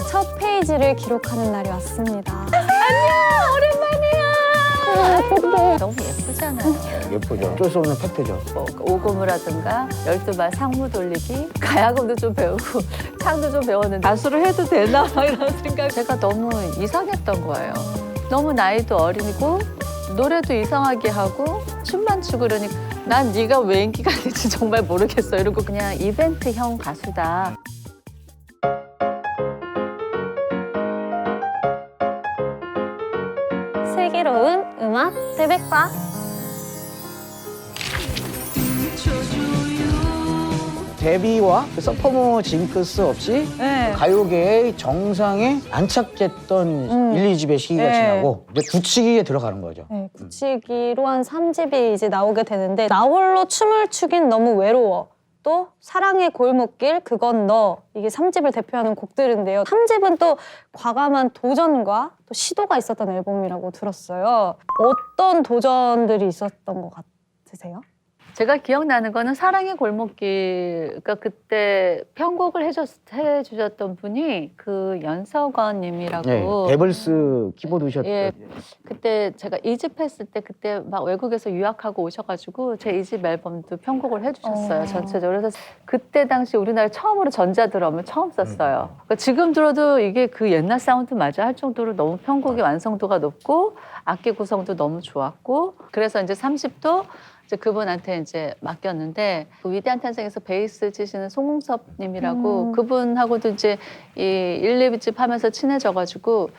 첫 페이지를 기록하는 날이 왔습니다. 너무 예쁘잖아요. 예쁘죠. 어쩔 수 없는 팩트죠. 뭐 오고무라든가 12발 상무 돌리기, 가야금도 좀 배우고 창도 좀 배웠는데 가수를 해도 되나 이런 생각. 제가 너무 이상했던 거예요. 너무 나이도 어리고 노래도 이상하게 하고 춤만 추고 그러니까 난 네가 왜 인기가 될지 정말 모르겠어 이러고 그냥 이벤트형 가수다. 슬기로운 음악 새벽과 데뷔와 그 서퍼머 징크스 없이 네. 가요계의 정상에 안착됐던 1, 2집의 시기가 네. 지나고 이제 굳히기에 들어가는 거죠. 네, 굳히기로 한 3집이 이제 나오게 되는데 나 홀로 춤을 추긴 너무 외로워. 또 사랑의 골목길 그건 너 이게 3집을 대표하는 곡들인데요. 3집은 또 과감한 도전과 또 시도가 있었던 앨범이라고 들었어요. 어떤 도전들이 있었던 것 같으세요? 제가 기억나는 거는 사랑의 골목길. 그러니까 그때 편곡을 해주셨던 분이 그 연석원님이라고. 네, 베블스 키보드셨던. 예, 그때 제가 2집 했을 때 그때 막 외국에서 유학하고 오셔가지고 제 2집 앨범도 편곡을 해주셨어요. 전체적으로. 그래서 그때 당시 우리나라에 처음으로 전자드럼을 처음 썼어요. 그러니까 지금 들어도 이게 그 옛날 사운드 맞아 할 정도로 너무 편곡의 완성도가 높고 악기 구성도 너무 좋았고 그래서 이제 30도 이제 그분한테 이제 맡겼는데 그 위대한 탄생에서 베이스 치시는 송웅섭 님이라고 그분하고도 이제 이 1, 2집 하면서 친해져가지고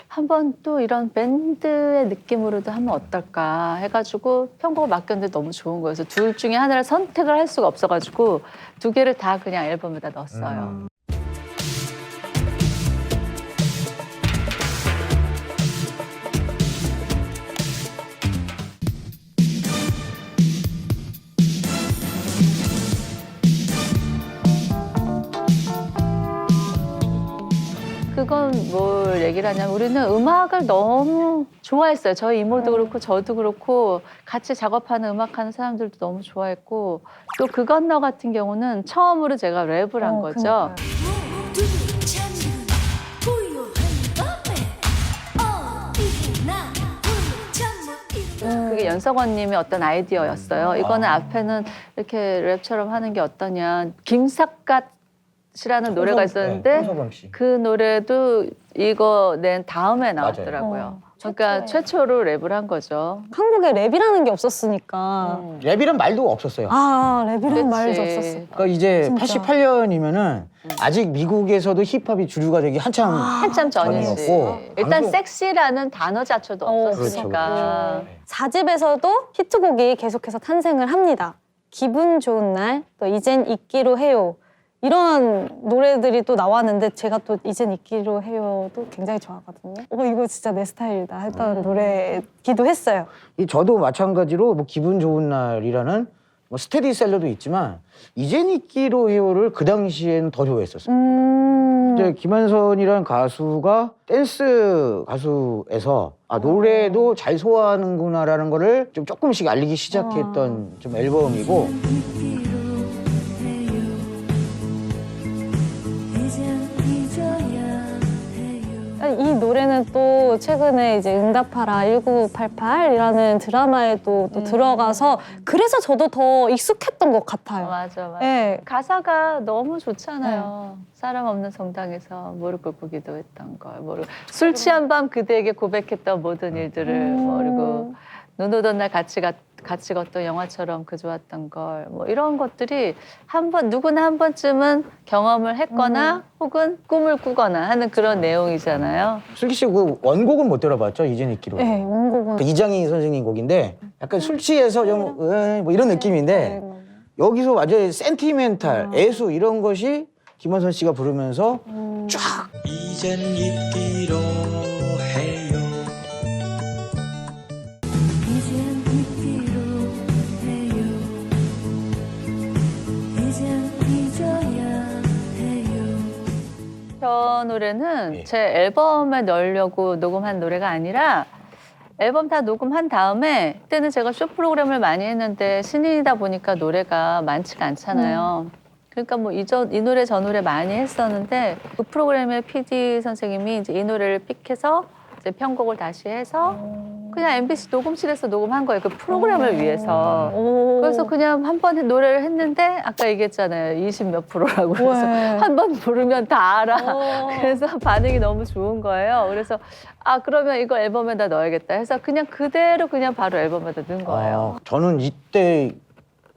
한번 또 이런 밴드의 느낌으로도 하면 어떨까 해가지고 편곡을 맡겼는데 너무 좋은 거여서 둘 중에 하나를 선택을 할 수가 없어가지고 두 개를 다 그냥 앨범에다 넣었어요. 그건 뭘 얘기를 하냐면 우리는 음악을 너무 좋아했어요. 저희 이모도 그렇고 저도 그렇고 같이 작업하는 음악하는 사람들도 너무 좋아했고 또 그 건너 같은 경우는 처음으로 제가 랩을 한 거죠. 그게 연석원 님의 어떤 아이디어였어요. 이거는 앞에는 이렇게 랩처럼 하는 게 어떠냐. 김삿갓이라는 노래가 있었는데 홍서범 씨. 그 노래도 이거 낸 다음에 나왔더라고요. 그러니까 최초로 랩을 한 거죠. 한국에 랩이라는 게 없었으니까. 랩이란 말도 없었어요. 아, 랩이라는 그치. 말도 없었어. 그러니까 이제 진짜. 88년이면은 아직 미국에서도 힙합이 주류가 되기 한참 전이지. 전이었고. 일단 방송- 섹시라는 단어 자체도 없었으니까. 그렇죠. 4집에서도 히트곡이 계속해서 탄생을 합니다. 기분 좋은 날, 또 이젠 잊기로 해요. 이런 노래들이 또 나왔는데 제가 또 이젠 잊기로 해요도 굉장히 좋아하거든요. 이거 진짜 내 스타일이다 했던 노래기도 했어요. 이 저도 마찬가지로 뭐 기분 좋은 날이라는 뭐 스테디셀러도 있지만 이젠 잊기로 해요를 그 당시에는 더 좋아했었어요. 이제 김한선이라는 가수가 댄스 가수에서 노래도 잘 소화하는구나라는 거를 좀 조금씩 알리기 시작했던 좀 앨범이고. 이 노래는 또 최근에 이제 응답하라 1988이라는 드라마에도 또 들어가서 그래서 저도 더 익숙했던 것 같아요. 맞아, 맞아. 네. 가사가 너무 좋잖아요. 사람 없는 성당에서 무릎 꿇고 기도했던 걸 모르고 술 취한 밤 그대에게 고백했던 모든 일들을 모르고 눈 오던 날 같이 걷던 영화처럼 그 좋았던 걸 뭐 이런 것들이 누구나 한 번쯤은 경험을 했거나 혹은 꿈을 꾸거나 하는 그런 내용이잖아요. 슬기 씨 그 원곡은 못 들어봤죠? 이젠 잊기로. 네, 원곡은. 그 이장희 선생님 곡인데 약간 술 취해서 좀 뭐 이런 느낌인데 여기서 완전히 센티멘탈, 애수 이런 것이 김한선 씨가 부르면서 쫙 이젠 잊기로 해요. 이젠 잊기로 해요. 이젠 잊어야 해요. 저 노래는 예. 제 앨범에 넣으려고 녹음한 노래가 아니라 앨범 다 녹음한 다음에 그때는 제가 쇼 프로그램을 많이 했는데 신인이다 보니까 노래가 많지가 않잖아요. 그러니까 뭐 이 노래 저 노래 많이 했었는데 그 프로그램의 PD 선생님이 이제 이 노래를 픽해서 이제 편곡을 다시 해서 그냥 MBC 녹음실에서 녹음한 거예요. 그 프로그램을 위해서. 그래서 그냥 한 번 노래를 했는데 아까 얘기했잖아요. 20몇 프로라고. 그래서 왜? 한 번 부르면 다 알아. 그래서 반응이 너무 좋은 거예요. 그래서 아 그러면 이거 앨범에다 넣어야겠다 해서 그냥 그대로 그냥 바로 앨범에다 넣은 거예요. 저는 이때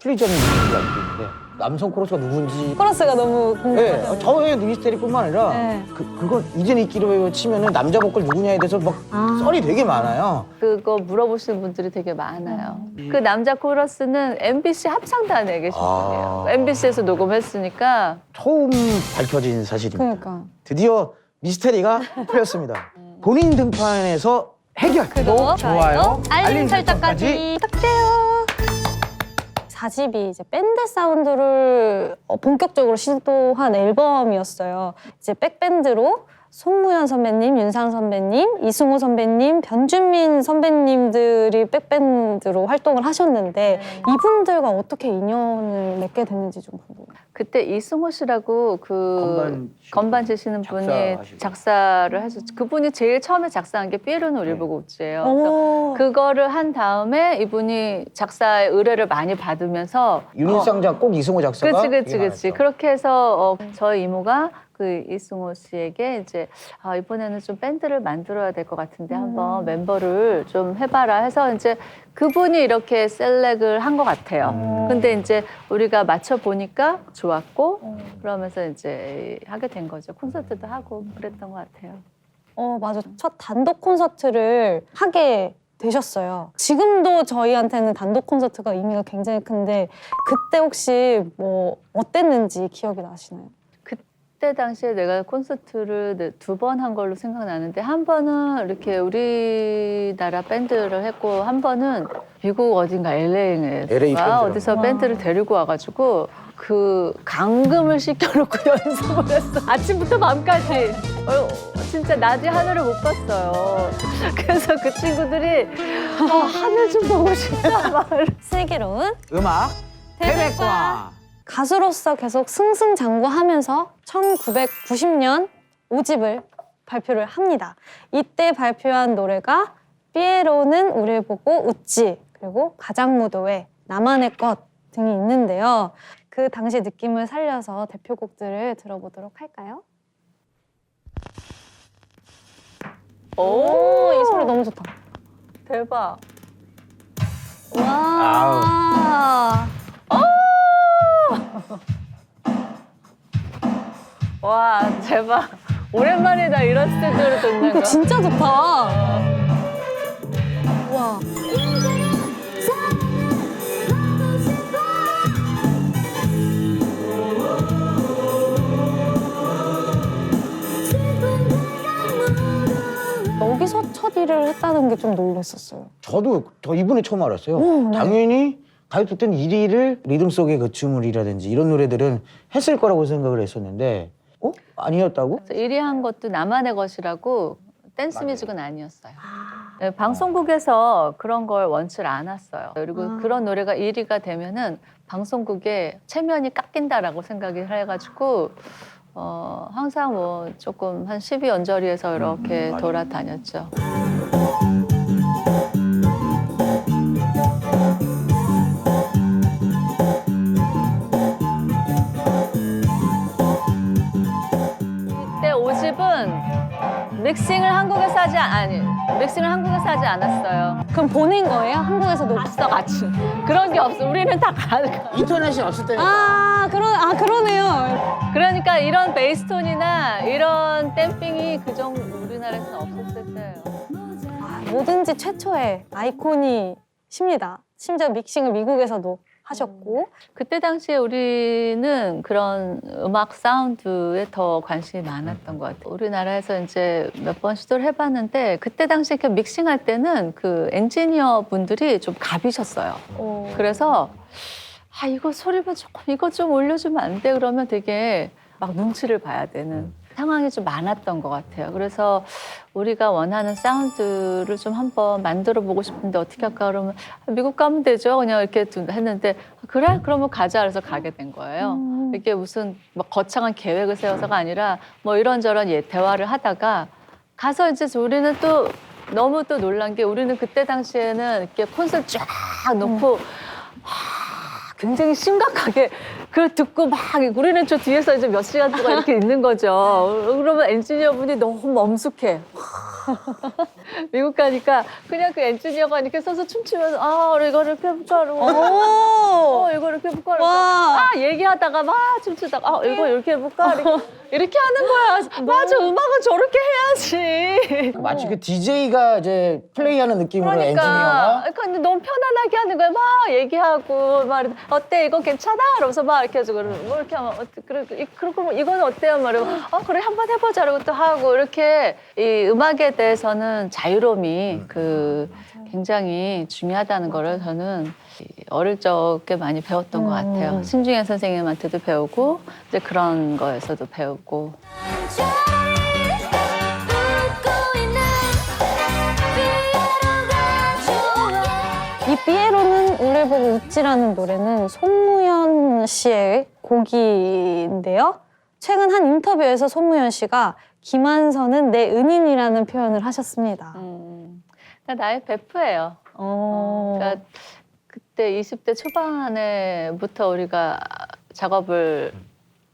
풀리지 않는 이유가 있는데 남성 코러스가 누군지. 코러스가 너무 궁금해요. 네, 저의 미스테리뿐만 아니라 네. 그걸 이젠 있기로 치면은 남자 보컬 누구냐에 대해서 막 썰이 되게 많아요. 그거 물어보시는 분들이 되게 많아요. 그 남자 코러스는 MBC 합창단에 계신 분이에요. MBC에서 녹음했으니까 처음 밝혀진 사실입니다. 그러니까. 드디어 미스테리가 풀렸습니다. 본인 등판에서 해결. 구독, 좋아요, 알림 설정까지 부탁드려요. 4집이 이제 밴드 사운드를 본격적으로 시도한 앨범이었어요. 이제 백밴드로 손무현 선배님, 윤상 선배님, 이승호 선배님, 변준민 선배님들이 백밴드로 활동을 하셨는데 이분들과 어떻게 인연을 맺게 됐는지 좀 궁금해요. 그때 이승호 씨라고 그 건반 치시는 분이 작사를 해서 그분이 제일 처음에 작사한 게 삐에로는 우리 보고 웃지예요. 그래서 그거를 한 다음에 이분이 작사의 의뢰를 많이 받으면서 윤일상 작곡, 이승호 작사가. 그치. 그렇게 해서 저희 이모가 그 이승호 씨에게 이제 이번에는 좀 밴드를 만들어야 될 것 같은데 한번 멤버를 좀 해봐라 해서 이제 그분이 이렇게 셀렉을 한 것 같아요. 근데 이제 우리가 맞춰 보니까 좋았고 그러면서 이제 하게 된 거죠. 콘서트도 하고 그랬던 것 같아요. 맞아. 첫 단독 콘서트를 하게 되셨어요. 지금도 저희한테는 단독 콘서트가 의미가 굉장히 큰데 그때 혹시 뭐 어땠는지 기억이 나시나요? 그때 당시에 내가 콘서트를 2번 한 걸로 생각나는데 한 번은 이렇게 우리나라 밴드를 했고 한 번은 미국 어딘가 LA LA인가 어디서 밴드를 데리고 와가지고 그 감금을 시켜놓고 연습을 했어. 아침부터 밤까지. 진짜 낮이 하늘을 못 봤어요. 그래서 그 친구들이 하늘 좀 보고 싶다 막. 슬기로운 음악 태백과 가수로서 계속 승승장구하면서 1990년 5집을 발표를 합니다. 이때 발표한 노래가 삐에로는 우릴 보고 웃지, 그리고 가장무도회, 나만의 것 등이 있는데요. 그 당시 느낌을 살려서 대표곡들을 들어보도록 할까요? 오, 이 소리 너무 좋다. 대박. 와. 와 대박. 오랜만이다 이런 스탠드로 듣는 이거 거. 진짜 좋다. 와. 여기서 첫 일을 했다는 게 좀 놀랐었어요. 저도 이번에 처음 알았어요. 네. 당연히 가요톱 때는 1위를 리듬 속의 그 춤을이라든지 이런 노래들은 했을 거라고 생각을 했었는데 아니었다고? 1위 한 것도 나만의 것이라고 댄스 뮤직은 아니었어요. 네, 방송국에서 그런 걸 원치를 않았어요. 그리고 그런 노래가 1위가 되면은 방송국에 체면이 깎인다라고 생각을 해가지고 항상 뭐 조금 한 10위 언저리에서 이렇게 돌아다녔죠. 그때 5집은 믹싱을 한국에서 하지 않았어요. 그럼 보낸 거예요? 한국에서 녹 봤어 같이. 그런 게 없어. 우리는 다 인터넷이 없을 때니까. 그러네요. 그러니까 이런 베이스톤이나 이런 댐핑이 그 정도 우리나라에서는 없었을 때예요. 뭐든지 최초의 아이콘이십니다. 심지어 믹싱을 미국에서도 하셨고. 그때 당시에 우리는 그런 음악 사운드에 더 관심이 많았던 것 같아요. 우리나라에서 이제 몇 번 시도를 해봤는데 그때 당시에 이렇게 믹싱할 때는 그 엔지니어 분들이 좀 갑이셨어요. 그래서 이거 소리만 조금 이거 좀 올려주면 안 돼? 그러면 되게 막 눈치를 봐야 되는. 상황이 좀 많았던 것 같아요. 그래서 우리가 원하는 사운드를 좀 한번 만들어 보고 싶은데 어떻게 할까 그러면 미국 가면 되죠. 그냥 이렇게 했는데 그래? 그러면 가자. 그래서 가게 된 거예요. 이게 무슨 뭐 거창한 계획을 세워서가 아니라 뭐 이런저런 대화를 하다가 가서 이제 우리는 또 너무 또 놀란 게 우리는 그때 당시에는 이렇게 콘솔 쫙 놓고 굉장히 심각하게 그걸 듣고 막 우리는 저 뒤에서 이제 몇 시간 동안 이렇게 있는 거죠. 그러면 엔지니어분이 너무 엄숙해. 미국 가니까 그냥 그 엔지니어가 이렇게 서서 춤추면서 이거를 이렇게 해볼까 그러고 이거를 이렇게 해볼까 그러고 얘기하다가 막 춤추다가 이거 이렇게 해볼까 이렇게 하는 거야. 맞아, 음악은 저렇게 해야지. 마치 그 DJ가 이제 플레이하는 느낌으로 엔지니어가 근데 너무 편안하게 하는 거야. 막 얘기하고 막 어때 이거 괜찮아? 그러면서 막 이렇게 해주고 뭐 이렇게 하면 그리고 이거는 어때요? 말이고 그래 한번 해보자. 그러고 또 하고 이렇게 이 음악에 대해서는 자유로움이 굉장히 중요하다는 거를 저는 어릴 적에 많이 배웠던 것 같아요. 신중현 선생님한테도 배우고 이제 그런 거에서도 배우고. 이 삐에로는 우릴 보고 웃지라는 노래는 손무현 씨의 곡인데요. 최근 한 인터뷰에서 손무현 씨가 김한선은 내 은인이라는 표현을 하셨습니다. 나의 베프예요. 그러니까 그때 20대 초반에부터 우리가 작업을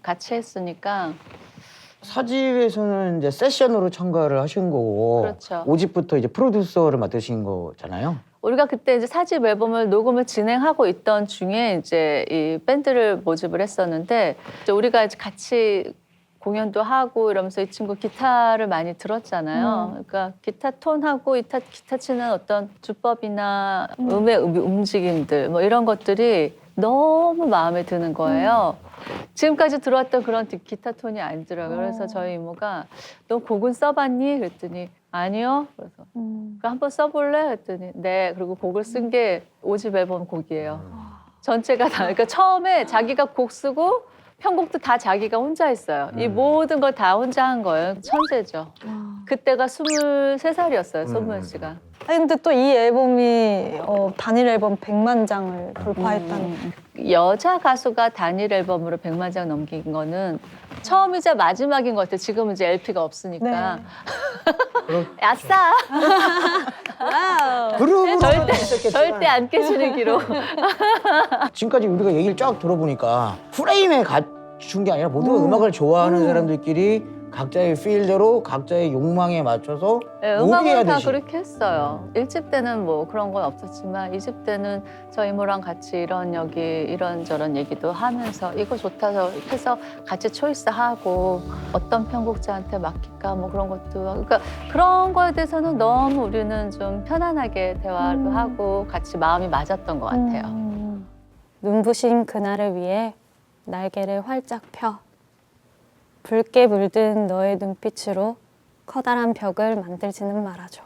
같이 했으니까 사집에서는 이제 세션으로 참가를 하신 거고 그렇죠. 5집부터 이제 프로듀서를 맡으신 거잖아요. 우리가 그때 이제 4집 앨범을 녹음을 진행하고 있던 중에 이제 이 밴드를 모집을 했었는데 이제 우리가 이제 같이 공연도 하고 이러면서 이 친구 기타를 많이 들었잖아요. 그러니까 기타 톤하고 기타 치는 어떤 주법이나 음의 움직임들 뭐 이런 것들이 너무 마음에 드는 거예요. 지금까지 들어왔던 그런 기타 톤이 아니더라고요. 그래서 저희 이모가 너 곡은 써봤니? 그랬더니 아니요. 그래서 그럼 한번 써볼래? 그랬더니 네. 그리고 곡을 쓴 게 5집 앨범 곡이에요. 전체가 다. 그러니까 처음에 자기가 곡 쓰고 편곡도 다 자기가 혼자 했어요. 이 모든 걸 다 혼자 한 거예요. 천재죠. 그때가 23살이었어요. 손무현 씨가. 아니, 근데 또 이 앨범이 단일 앨범 100만 장을 돌파했다는. 여자 가수가 단일 앨범으로 100만 장 넘긴 거는 처음이자 마지막인 것 같아요. 지금은 이제 LP가 없으니까. 아싸! 그룹으로 절대 안 깨지는 기록. 지금까지 우리가 얘기를 쫙 들어보니까 프레임에 갖춘 게 아니라 모두 음악을 좋아하는 사람들끼리 각자의 필대로 각자의 욕망에 맞춰서 네, 음악은 다 노비하듯이. 그렇게 했어요. 1집 때는 뭐 그런 건 없었지만 2집 때는 저 이모랑 같이 이런저런 얘기도 하면서 이거 좋다 해서 같이 초이스하고 어떤 편곡자한테 맡길까 뭐 그런 것도 그러니까 그런 거에 대해서는 너무 우리는 좀 편안하게 대화도 하고 같이 마음이 맞았던 것 같아요. 눈부신 그날을 위해 날개를 활짝 펴 붉게 물든 너의 눈빛으로 커다란 벽을 만들지는 말아줘.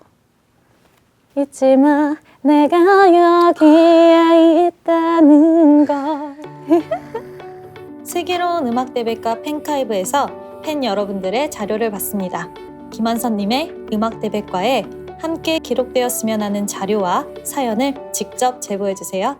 잊지 마, 내가 여기에 있다는 걸. 슬기로운 음악대백과 팬카이브에서 팬 여러분들의 자료를 받습니다. 김한선님의 음악대백과에 함께 기록되었으면 하는 자료와 사연을 직접 제보해주세요.